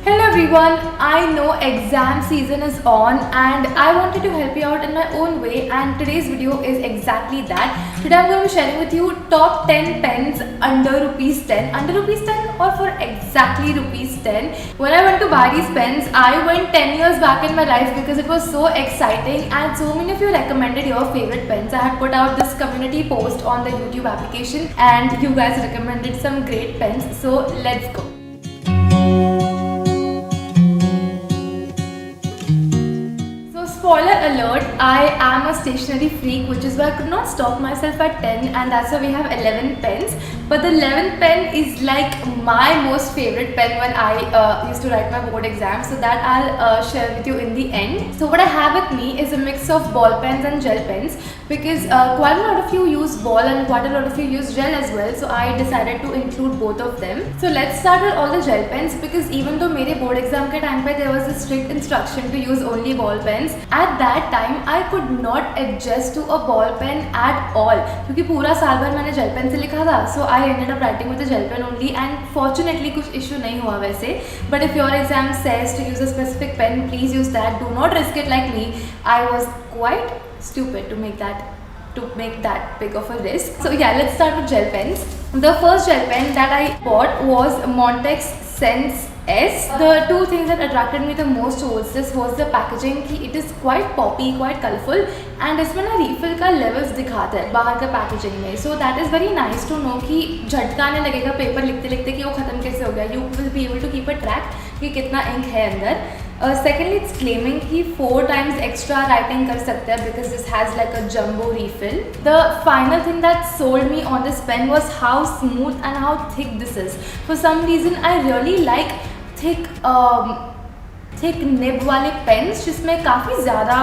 Hello everyone, I know exam season is on and I wanted to help you out in my own way, and today's video is exactly that. Today I'm going to be sharing with you top 10 pens under rupees 10. Under rupees 10 or for exactly rupees 10. When I went to buy these pens, I went 10 years back in my life because it was so exciting and so many of you recommended your favorite pens. I had put out this community post on the YouTube application and you guys recommended some great pens. So let's go. Spoiler alert, I am a stationery freak, which is why I could not stop myself at 10, and that's why we have 11 pens. But the 11th pen is like my most favorite pen when I used to write my board exam, so that I'll share with you in the end. So what I have with me is a mix of ball pens and gel pens, because quite a lot of you use ball and quite a lot of you use gel as well, so I decided to include both of them. So let's start with all the gel pens, because even though मेरे board exam के time पे there was a strict instruction to use only ball pens, at that time I could not adjust to a ball pen at all, क्योंकि पूरा साल भर मैंने gel pen से लिखा था. So I ended up writing with a gel pen only, and fortunately कुछ issue नहीं हुआ वैसे. But if your exam says to use a specific pen, please use that. Do not risk it like me. I was quite stupid to make that big of a risk. So yeah, let's start with gel pens. The first gel pen that I bought was Montex Sense S. The two things that attracted me the most towards this was the packaging. कि it is quite poppy, quite colorful, and इसमें ना refill का levels दिखाता है बाहर का packaging में. So that is very nice to know कि झटका नहीं लगेगा पेपर लिखते लिखते कि वो ख़त्म कैसे हो गया. You will be able to keep a track कि कितना ink है अंदर. Secondly, it's claiming कि 4 times extra writing कर सकते हैं because this has like a jumbo refill. The final thing that sold me on this pen was how smooth and how thick this is. For some reason, I really like thick nib वाले pens जिसमें काफ़ी ज़्यादा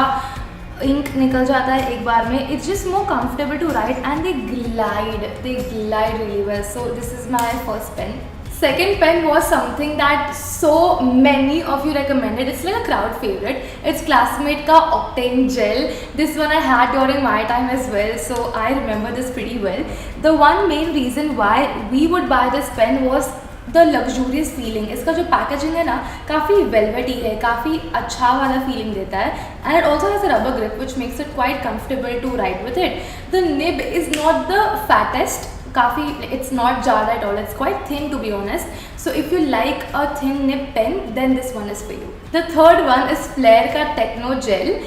ink निकल जाता है एक बार में. It's just more comfortable to write and they glide really well. So this is my first pen. Second pen was something that so many of you recommended. It's like a crowd favorite. It's Classmate ka Octane Gel. This one I had during my time as well, so I remember this pretty well. The one main reason why we would buy this pen was the luxurious feeling. इसका जो packaging है ना काफ़ी velvety है, काफ़ी अच्छा वाला feeling देता है, and it also has a rubber grip which makes it quite comfortable to write with it. The nib is not the fattest. It's not jarred at all. It's quite thin to be honest. So if you like a thin nib pen, then this one is for you. The third one is Flair ka Techno Gel.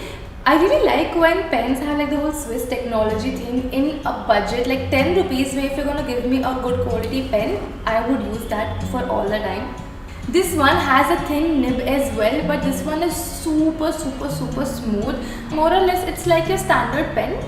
I really like when pens have like the whole Swiss technology thing in a budget, like 10 rupees. If you're gonna give me a good quality pen, I would use that for all the time. This one has a thin nib as well, but this one is super smooth. More or less, it's like your standard pen,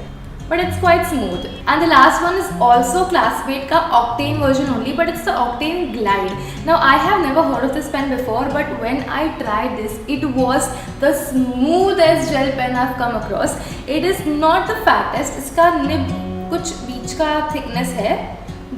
but it's quite smooth. And the last one is also Classmate ka Octane version only, but it's the Octane Glide. Now I have never heard of this pen before, but when I tried this, it was the smoothest gel pen I've come across. It is not the fattest. इसका nib कुछ बीच का thickness है,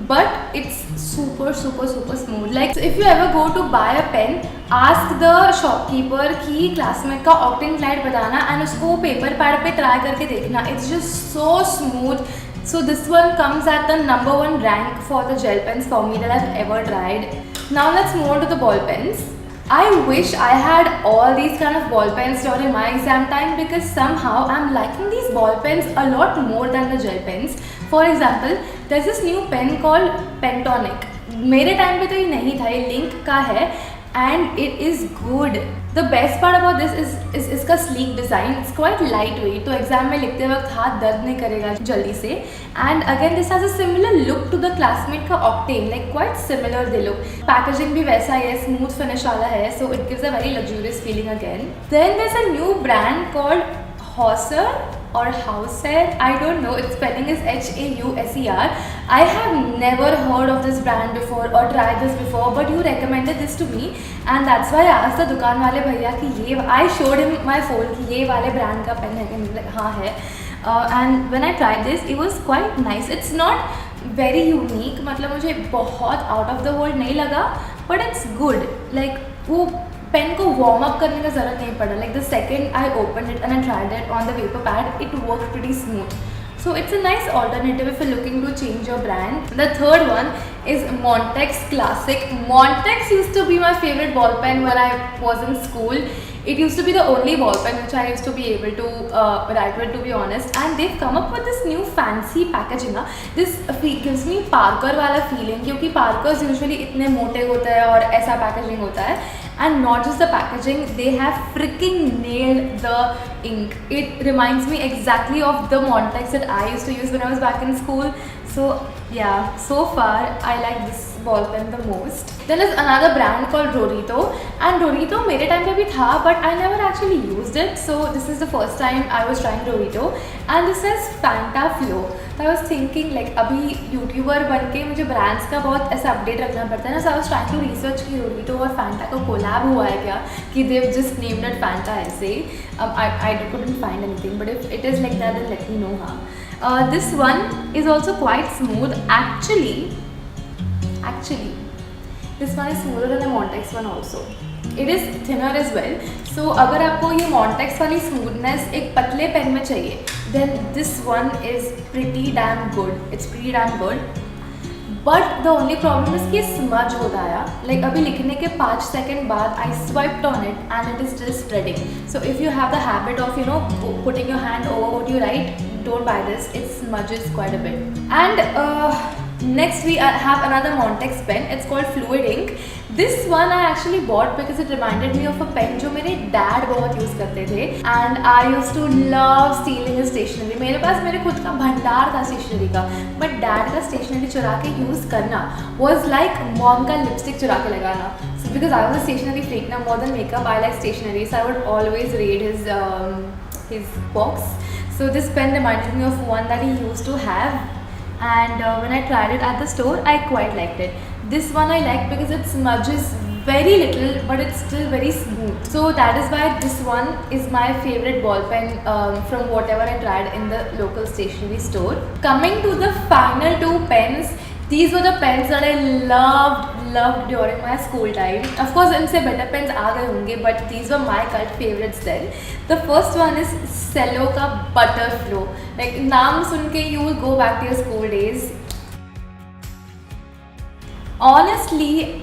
but it's super smooth. Like, so if you ever go to buy a pen, ask the shopkeeper कि Classmate का Octane Glide बताना, and उसको paper pad पे try करके देखना. It's just so smooth. So this one comes at the number 1 rank for the gel pens for me that I've ever tried. Now let's move on to the ball pens. I wish I had all these kind of ball pens during my exam time, because somehow I'm liking these ball pens a lot more than the gel pens. For example, there's this new pen called Pentonic. मेरे time पे तो ये नहीं था, ये link का है, and it is good. The best part about this is इसका sleek design. It's quite lightweight, तो एग्जाम में लिखते वक्त हाथ दर्द नहीं करेगा जल्दी से. And again, this has a similar look to the Classmate का Octane, like quite similar they look. Packaging भी वैसा ही है, smooth finish वाला है, so it gives a very luxurious feeling again. Then there's a new brand called Hauser or Hauser, I don't know, its spelling is Hauser. I have never heard of this brand before or tried this before, but you recommended this to me, and that's why I asked the दुकान वाले भैया कि ये, I showed him my phone कि ये वाले brand का pen है कि like हाँ है. And when I tried this, it was quite nice. It's not very unique, मतलब मुझे बहुत out of the world नहीं लगा, but it's good. Like वो पेन को वार्म अप करने का ज़रूरत नहीं पड़ा. Like the second I opened it and I tried it on the paper pad, it worked pretty smooth. So it's a nice alternative if you're looking to change your brand. The third one is Montex Classic. Montex used to be my favorite ball pen when I was in school. It used to be the only ball pen which I used to be able to write with, to be honest. And they've come up with this new fancy packaging. This gives me Parker वाला feeling, क्योंकि Parkers usually इतने मोटे होते हैं और ऐसा packaging होता है. And not just the packaging, they have freaking nailed the ink. It reminds me exactly of the Montex that I used to use when I was back in school. So yeah, so far I like this ball pen the most. Then there's another brand called Dorito, and Dorito मेरे time पे भी था, but I never actually used it. So this is the first time I was trying Dorito, and this is Fanta Flow. So I was thinking like अभी YouTuber बन के मुझे brands का बहुत ऐसा update रखना पड़ता है ना. So I was trying to research कि Dorito और Fanta का collab हुआ है क्या, कि they've just named it Fanta ऐसे. I couldn't find anything, but if it is like that, then let me know. This one is also quite smooth. Actually, this one is smoother than the Montex one also. It is thinner as well. So अगर आपको ये Montex वाली smoothness एक पतले pen में चाहिए, then this one is pretty damn good. It's pretty damn good. But the only problem is कि smudge होता है. Like अभी लिखने के 5 सेकंड बाद I swiped on it and it is still spreading. So if you have the habit of putting your hand over what you write, don't buy this. It smudges quite a bit. And next we have another Montex pen. It's called Fluid Ink. This one I actually bought because it reminded me of a pen जो मेरे dad बहुत use करते थे, and I used to love stealing his stationery. मेरे पास मेरे खुद का भंडार था stationery का, but dad का stationery चुरा के use करना was like mom का lipstick चुरा के लगाना. So because I was a stationery freak now, more than makeup, I like stationery, so I would always raid his box. So this pen reminded me of one that he used to have, and when I tried it at the store, I quite liked it. This one I like because it smudges very little, but it's still very smooth. So that is why this one is my favorite ball pen from whatever I tried in the local stationery store. Coming to the final two pens, these were the pens that I loved during my school time. Of course, इनसे better pens आ गए होंगे, but these were my cult favorites then. The first one is Cello का Butterflow. Like नाम सुन के you will go back to your school days. Honestly,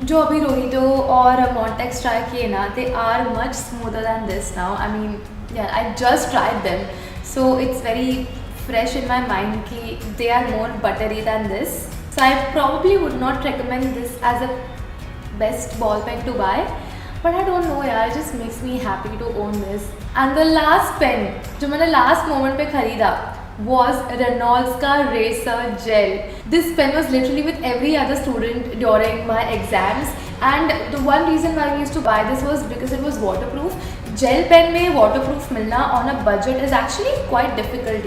जो अभी Dorito और Montex try किए ना, they are much smoother than this now. I mean, yeah, I just tried them, so it's very fresh in my mind कि they are more buttery than this. So I probably would not recommend this as a best ball pen to buy, but I don't know यार, it just makes me happy to own this. And the last pen जो मैंने last moment पे खरीदा was Reynolds का Racer Gel. This pen was literally with every other student during my exams, and the one reason why I used to buy this was because it was waterproof. Gel pen में waterproof मिलना on a budget is actually quite difficult,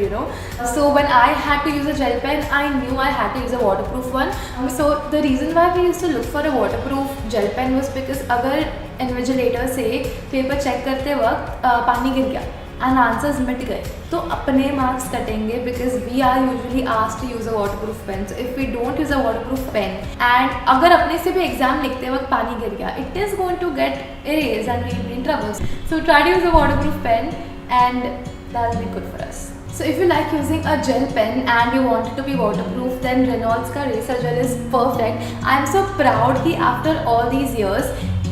So when I had to use a gel pen, I knew I had to use a waterproof one. So the reason why we used to look for a waterproof gel pen was because अगर invigilator से paper check करते वक्त पानी गिर गया and answers मिट गए, तो अपने मार्क्स कटेंगे, because we are usually asked to use a waterproof pen. So if we don't use a waterproof pen and अगर अपने से भी एग्जाम लिखते वक्त पानी गिर गया, it is going to get erased and we will be in trouble. So try to use a waterproof pen and that will be good for us. So if you like using a gel pen and you want it to be waterproof, then Reynolds का Racer Gel is perfect. I am so proud कि after all these years,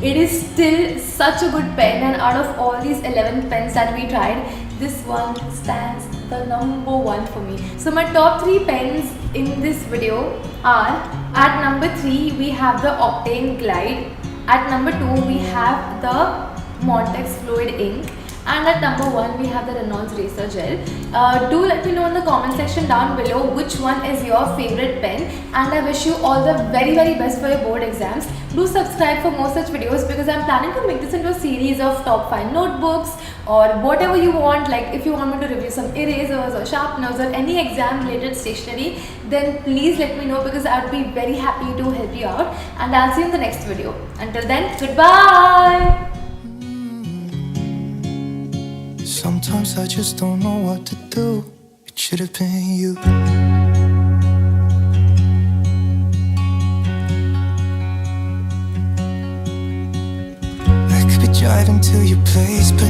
it is still such a good pen, and out of all these 11 pens that we tried, this one stands the number one for me. So my top 3 pens in this video are: at number 3 we have the Octane Glide, at number 2 we have the Montex Fluid Ink, and at number 1 we have the Reynolds Racer Gel. Do let me know in the comment section down below which one is your favorite pen, and I wish you all the very best for your board exams. Do subscribe for more such videos, because I'm planning to make this into a series of top 5 notebooks or whatever you want. Like if you want me to review some erasers or sharpeners or any exam related stationery, then please let me know, because I would be very happy to help you out, and I'll see you in the next video. Until then, goodbye! Sometimes I just don't know what to do. It should have been you. I could be driving to your place, but